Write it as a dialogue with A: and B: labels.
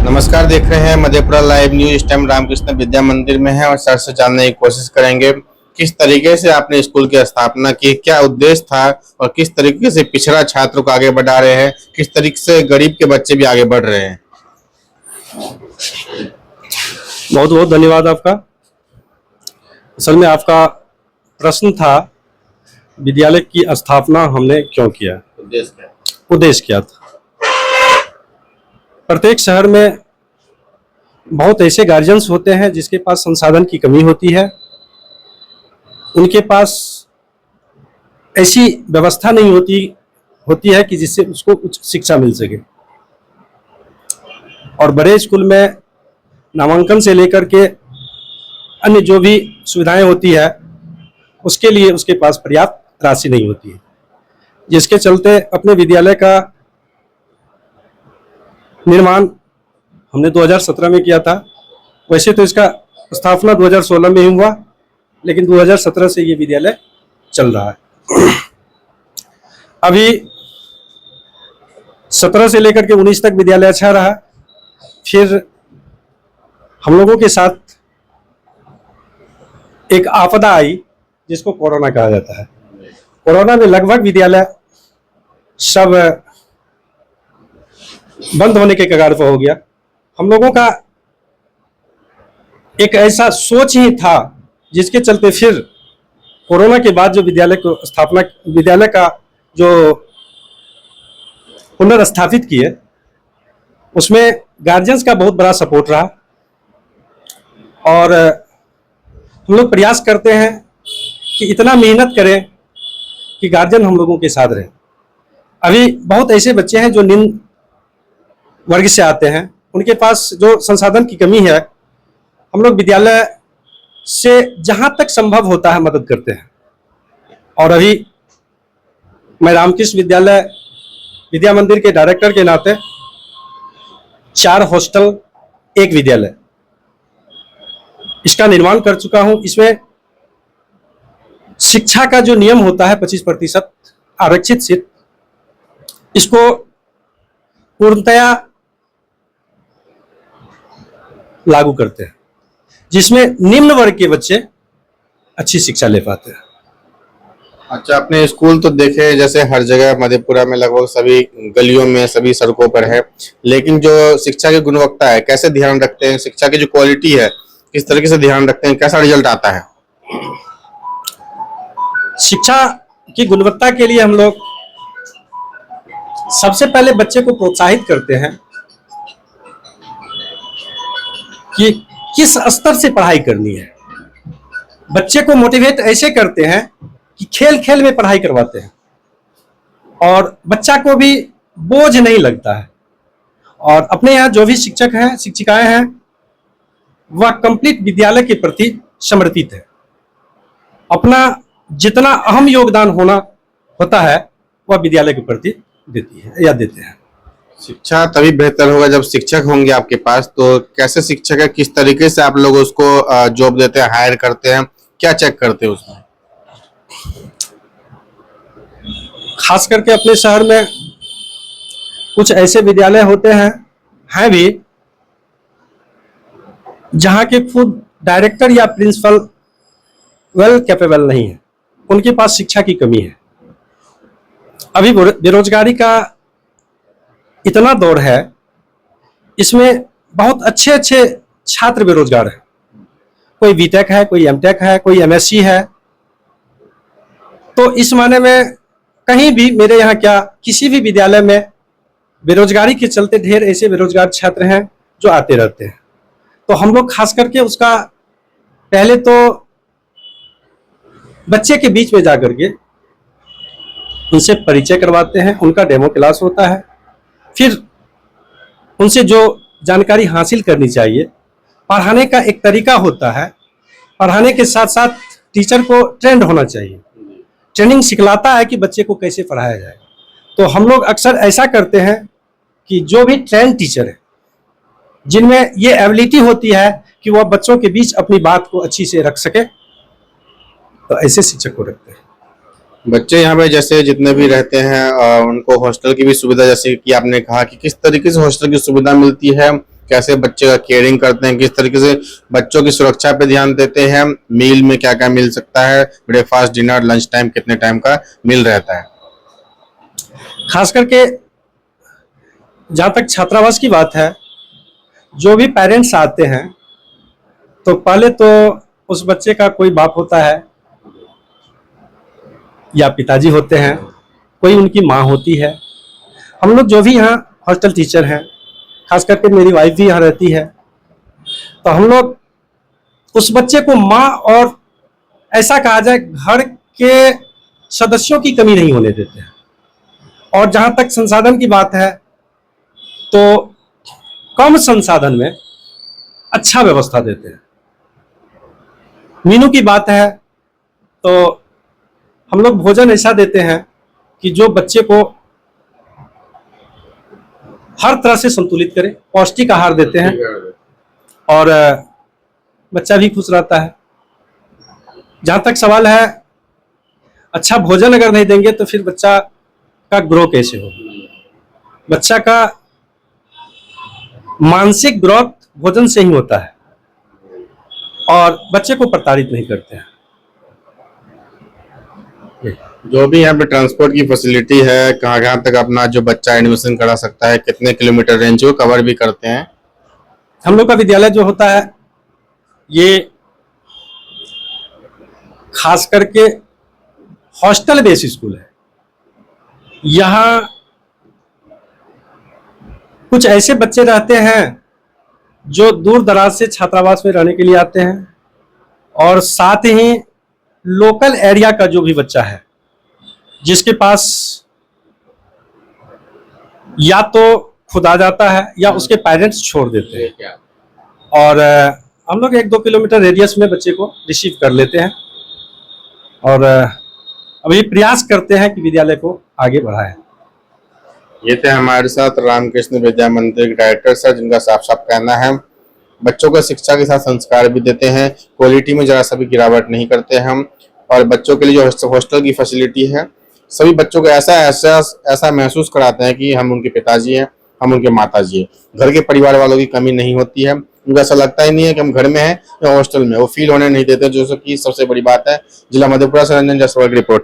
A: नमस्कार, देख रहे हैं मधेपुरा लाइव न्यूज। इस टाइम रामकृष्ण विद्या मंदिर में है और सर से जानने की कोशिश करेंगे किस तरीके से आपने स्कूल की स्थापना की, क्या उद्देश्य था और किस तरीके से पिछड़ा छात्रों को आगे बढ़ा रहे हैं, किस तरीके से गरीब के बच्चे भी आगे बढ़ रहे हैं।
B: बहुत बहुत धन्यवाद आपका। असल में आपका प्रश्न था विद्यालय की स्थापना हमने क्यों किया, उद्देश्य क्या था। प्रत्येक शहर में बहुत ऐसे गार्जियंस होते हैं जिसके पास संसाधन की कमी होती है, उनके पास ऐसी व्यवस्था नहीं होती है कि जिससे उसको उच्च शिक्षा मिल सके। और बड़े स्कूल में नामांकन से लेकर के अन्य जो भी सुविधाएं होती है उसके लिए उसके पास पर्याप्त राशि नहीं होती है, जिसके चलते अपने विद्यालय का निर्माण हमने 2017 में किया था। वैसे तो इसका स्थापना 2016 में ही हुआ, लेकिन 2017 से ये विद्यालय चल रहा है। अभी 17 से लेकर के 19 तक विद्यालय अच्छा रहा। फिर हम लोगों के साथ एक आपदा आई जिसको कोरोना कहा जाता है। कोरोना में लगभग विद्यालय सब बंद होने के कगार पर हो गया। हम लोगों का एक ऐसा सोच ही था जिसके चलते फिर कोरोना के बाद जो विद्यालय का जो पुनर्स्थापित किए, उसमें गार्जियंस का बहुत बड़ा सपोर्ट रहा। और हम लोग प्रयास करते हैं कि इतना मेहनत करें कि गार्जियन हम लोगों के साथ रहे। अभी बहुत ऐसे बच्चे हैं जो निम्न वर्ग से आते हैं, उनके पास जो संसाधन की कमी है, हम लोग विद्यालय से जहां तक संभव होता है मदद करते हैं। और अभी मैं रामकृष्ण विद्या मंदिर के डायरेक्टर के नाते 4 हॉस्टल, 1 विद्यालय, इसका निर्माण कर चुका हूं। इसमें शिक्षा का जो नियम होता है 25% आरक्षित सीट, इसको पूर्णतया लागू करते हैं, जिसमें निम्न वर्ग के बच्चे अच्छी शिक्षा ले पाते हैं।
A: अच्छा, आपने स्कूल तो देखे जैसे हर जगह मधेपुरा में लगभग सभी गलियों में, सभी सड़कों पर है, लेकिन जो शिक्षा की गुणवत्ता है, कैसे ध्यान रखते हैं, शिक्षा की जो क्वालिटी है किस तरीके से ध्यान रखते हैं, कैसा रिजल्ट आता है।
B: शिक्षा की गुणवत्ता के लिए हम लोग सबसे पहले बच्चे को प्रोत्साहित करते हैं कि किस स्तर से पढ़ाई करनी है। बच्चे को मोटिवेट ऐसे करते हैं कि खेल खेल में पढ़ाई करवाते हैं और बच्चा को भी बोझ नहीं लगता है। और अपने यहाँ जो भी शिक्षक हैं, शिक्षिकाएं हैं, वह कंप्लीट विद्यालय के प्रति समर्पित है। अपना जितना अहम योगदान होता है वह विद्यालय के प्रति देते हैं।
A: शिक्षा तभी बेहतर होगा जब शिक्षक होंगे आपके पास। तो कैसे शिक्षक है, किस तरीके से आप लोग उसको जॉब देते हैं, हायर करते हैं, क्या चेक करते हैं उसमें।
B: खास करके अपने शहर में कुछ ऐसे विद्यालय होते हैं भी जहां के खुद डायरेक्टर या प्रिंसिपल वेल कैपेबल नहीं है, उनके पास शिक्षा की कमी है। अभी बेरोजगारी का इतना दौर है, इसमें बहुत अच्छे अच्छे छात्र बेरोजगार हैं। कोई बीटेक है, कोई एमटेक है, कोई एमएससी है। तो इस माने में कहीं भी मेरे यहाँ क्या किसी भी विद्यालय में बेरोजगारी के चलते ढेर ऐसे बेरोजगार छात्र हैं जो आते रहते हैं। तो हम लोग खास करके उसका पहले तो बच्चे के बीच में जाकर के उनसे परिचय करवाते हैं, उनका डेमो क्लास होता है। फिर उनसे जो जानकारी हासिल करनी चाहिए, पढ़ाने का एक तरीका होता है, पढ़ाने के साथ साथ टीचर को ट्रेंड होना चाहिए। ट्रेनिंग सिखलाता है कि बच्चे को कैसे पढ़ाया जाए। तो हम लोग अक्सर ऐसा करते हैं कि जो भी ट्रेंड टीचर है, जिनमें ये एबिलिटी होती है कि वह बच्चों के बीच अपनी बात को अच्छी से रख सके, तो ऐसे शिक्षक को रखते हैं।
A: बच्चे यहाँ पे जैसे जितने भी रहते हैं उनको हॉस्टल की भी सुविधा, जैसे कि आपने कहा कि किस तरीके से हॉस्टल की सुविधा मिलती है, कैसे बच्चे का केयरिंग करते हैं, किस तरीके से बच्चों की सुरक्षा पे ध्यान देते हैं, मील में क्या क्या मिल सकता है, ब्रेकफास्ट, डिनर, लंच टाइम कितने टाइम का मिल रहता है।
B: खास करके जहाँ तक छात्रावास की बात है, जो भी पेरेंट्स आते हैं तो पहले तो उस बच्चे का कोई बाप होता है या पिताजी होते हैं, कोई उनकी माँ होती है। हम लोग जो भी यहाँ हॉस्टल टीचर हैं, खास करके मेरी वाइफ भी यहाँ रहती है, तो हम लोग उस बच्चे को माँ और ऐसा कहा जाए घर के सदस्यों की कमी नहीं होने देते हैं। और जहाँ तक संसाधन की बात है तो कम संसाधन में अच्छा व्यवस्था देते हैं। मीनू की बात है तो हम लोग भोजन ऐसा देते हैं कि जो बच्चे को हर तरह से संतुलित करे, पौष्टिक आहार देते हैं और बच्चा भी खुश रहता है। जहाँ तक सवाल है अच्छा भोजन अगर नहीं देंगे तो फिर बच्चा का ग्रो कैसे होगा। बच्चा का मानसिक ग्रोथ भोजन से ही होता है और बच्चे को प्रताड़ित नहीं करते हैं।
A: जो भी यहाँ पे ट्रांसपोर्ट की फैसिलिटी है, कहाँ कहाँ तक अपना जो बच्चा एडमिशन करा सकता है, कितने किलोमीटर रेंज को कवर भी करते हैं।
B: हम लोग का विद्यालय जो होता है ये खास करके हॉस्टल बेस स्कूल है। यहाँ कुछ ऐसे बच्चे रहते हैं जो दूर दराज से छात्रावास में रहने के लिए आते हैं और साथ ही लोकल एरिया का जो भी बच्चा है जिसके पास या तो खुद आ जाता है या उसके पेरेंट्स छोड़ देते हैं और हम लोग 1-2 किलोमीटर रेडियस में बच्चे को रिसीव कर लेते हैं और अभी प्रयास करते हैं कि विद्यालय को आगे बढ़ाएं।
A: ये थे हमारे साथ रामकृष्ण विद्या मंदिर के डायरेक्टर सर, जिनका साफ साफ कहना है बच्चों को शिक्षा के साथ संस्कार भी देते हैं, क्वालिटी में जरा सा भी गिरावट नहीं करते हम। और बच्चों के लिए जो हॉस्टल की फैसिलिटी है सभी बच्चों को ऐसा महसूस कराते हैं कि हम उनके पिताजी हैं, हम उनके माताजी हैं। घर के परिवार वालों की कमी नहीं होती है, उनको ऐसा लगता ही नहीं है कि हम घर में हैं या हॉस्टल में, वो फील होने नहीं देते, जो कि सबसे बड़ी बात है। जिला मधेपुरा से रंजन जायसवाल की रिपोर्ट।